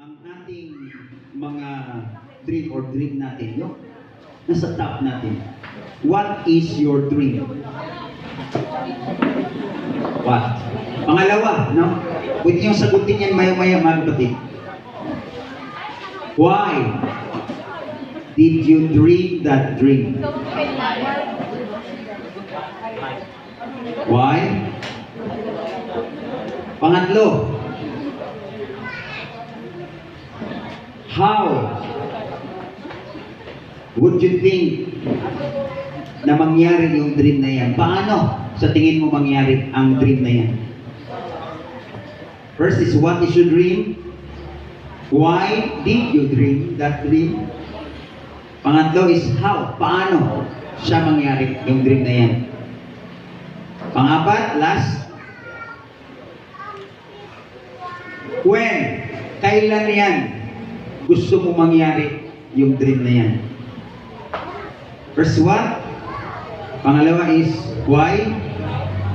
ang ating mga dream or dream natin, no? Nasa top natin. What is your dream? What? Pangalawa, no? Pwede niyong sagutin yan maya-maya, mga kapatid. Why did you dream that dream? Why? Pangatlo, how would you think na mangyari yung dream na yan? Paano sa tingin mo mangyari ang dream na yan? First is, what is your dream? Why did you dream that dream? Pangatlo is, how? Paano siya mangyari yung dream na yan? Pangapat, last, when? Kailan yan gusto mo mangyari yung dream na yan? First, what? Pangalawa is, why?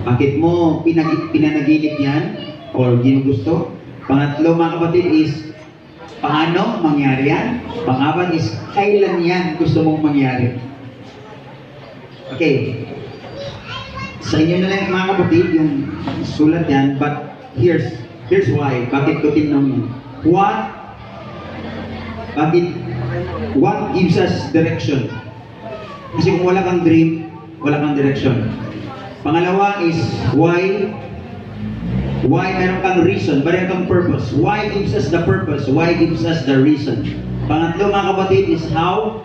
Bakit mo pinanaginip yan? Or ginugusto? Pangatlo, mga kapatid, is, paano mangyari yan? Pangapat is, kailan yan gusto mong mangyari? Okay. Sa inyo na lang, mga kapatid, yung sulat yan, but here's why. Bakit ko tinanong? What gives us direction? Kasi kung wala kang dream, wala kang direction. Pangalawa is, why? Why? Meron kang reason, meron kang purpose. Why gives us the purpose? Why gives us the reason? Pangatlo, mga kapatid, is how?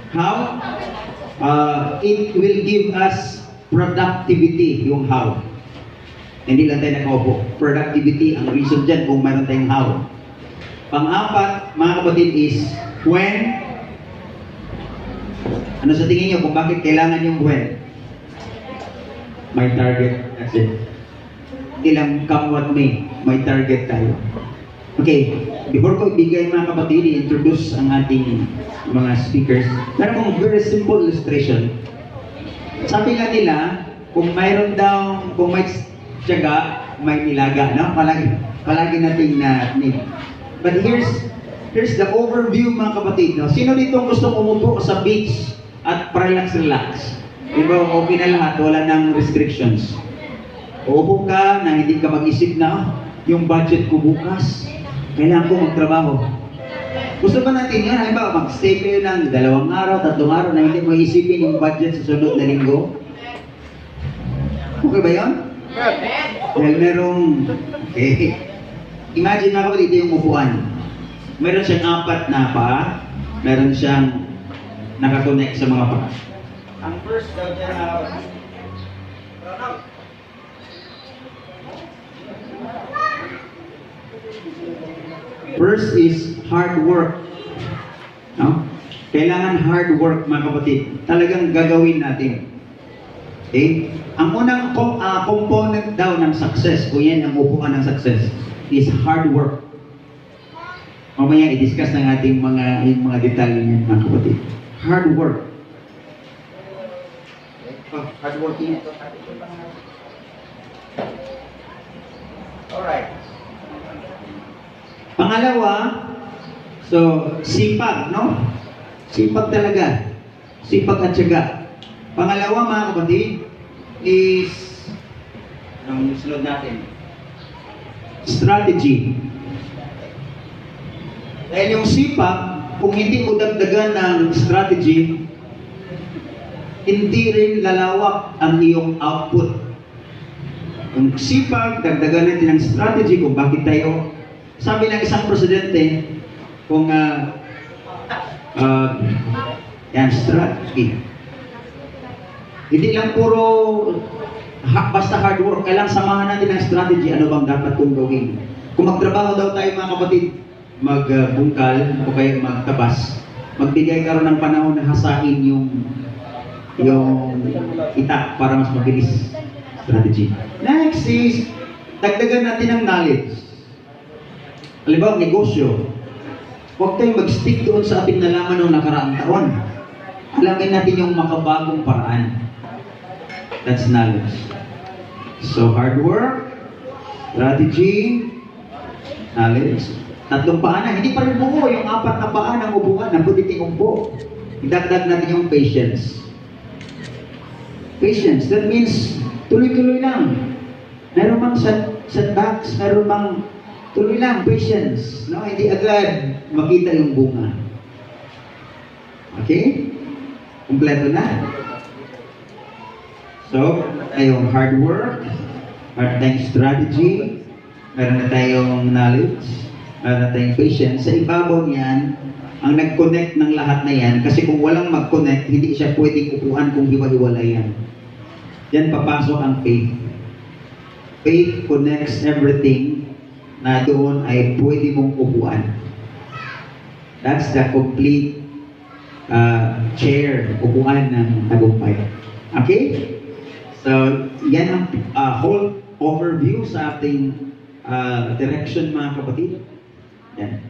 How? It will give us productivity, yung how. Hindi lang tayo nakaupo. Productivity, ang reason dyan kung meron tayong how. Pang-apat, mga kapatid, is when? Ano sa tingin nyo kung bakit kailangan yung when? May target. That's it. Hindi lang come what may. May target tayo. Okay. Before ko ibigay, mga kapatid, i-introduce ang ating mga speakers. Meron kong very simple illustration. Sabi nga nila, kung mayroon daw, kung may tiyaga, may nilaga, no? Palagi nating na need. But here's the overview, mga kapatid, no? Sino dito gusto umupo sa beach at relax? Diba, okay na lahat, wala nang restrictions. Uupo ka na hindi ka mag-isip na, yung budget ko bukas, kailangan ko magtrabaho. Gusto ba natin yan? Halimbawa, mag-stay kayo ng 2 araw, 3 araw na hindi mo isipin yung budget sa sunod na linggo? Okay ba yun? Dahil merong, okay. Imagine mga kapatid, ito yung upuan. Meron siyang 4 na paa, meron siyang nakakonect sa mga paa. Ang first daw dyan na first is hard work. No? Kailangan hard work, mga kapatid. Talagang gagawin natin. Okay? Ang unang component daw ng success, o yan ang upuan ng success, is hard work. Mamaya i-discuss ng ating mga detalye niyan, mga kapatid. Hard work. Hard working ito. Alright. Pangalawa, so, sipag, no? Sipag talaga. Sipag at tiyaga. Pangalawa, mga kapatid, is, anong sunod natin? Strategy. Dahil yung sipag, kung hindi mo dagdagan ng strategy, hindi rin lalawak ang iyong output. Kung sipag, dagdagan natin ng strategy kung bakit tayo. Sabi ng isang presidente, kung yan, strategy. Hindi lang puro basta hard work, kailangan samahan natin ng strategy, ano bang dapat kong gawin. Kung magtrabaho daw tayo, mga kapatid, magbungkal o kaya magtabas, magbigay ka rin ng panahon na hasain yung itak para mas mabilis strategy. Next is, dagdagan natin ng knowledge. Halimbawa, negosyo. Huwag tayong mag-stick doon sa ating nalaman ng nakaraang taon. Alamin natin yung makabagong paraan. That's knowledge. So, hard work, strategy, Knowledge. Tatlong paa na. Hindi pa rin buo yung apat na paa ng upuan na pwede tingumbo. Idagdag natin yung patience. Patience. That means tuloy-tuloy lang. Meron mang setbacks, meron mang tuloy lang, patience. No? Hindi agad makita yung bunga. Okay? Kompleto na. So, tayong hard work, meron tayong strategy, meron na tayong knowledge, meron na tayong patience. Sa ibabaw niyan, ang nag-connect ng lahat na yan, kasi kung walang mag-connect, hindi siya pwedeng upuan kung hiwa-hiwalay yan. Yan papasok ang faith. Faith connects everything na doon ay pwede mong upuan. That's the complete chair, upuan ng tagumpay. Okay? So, yan ang whole overview sa ating direction mga kapatid. Yan.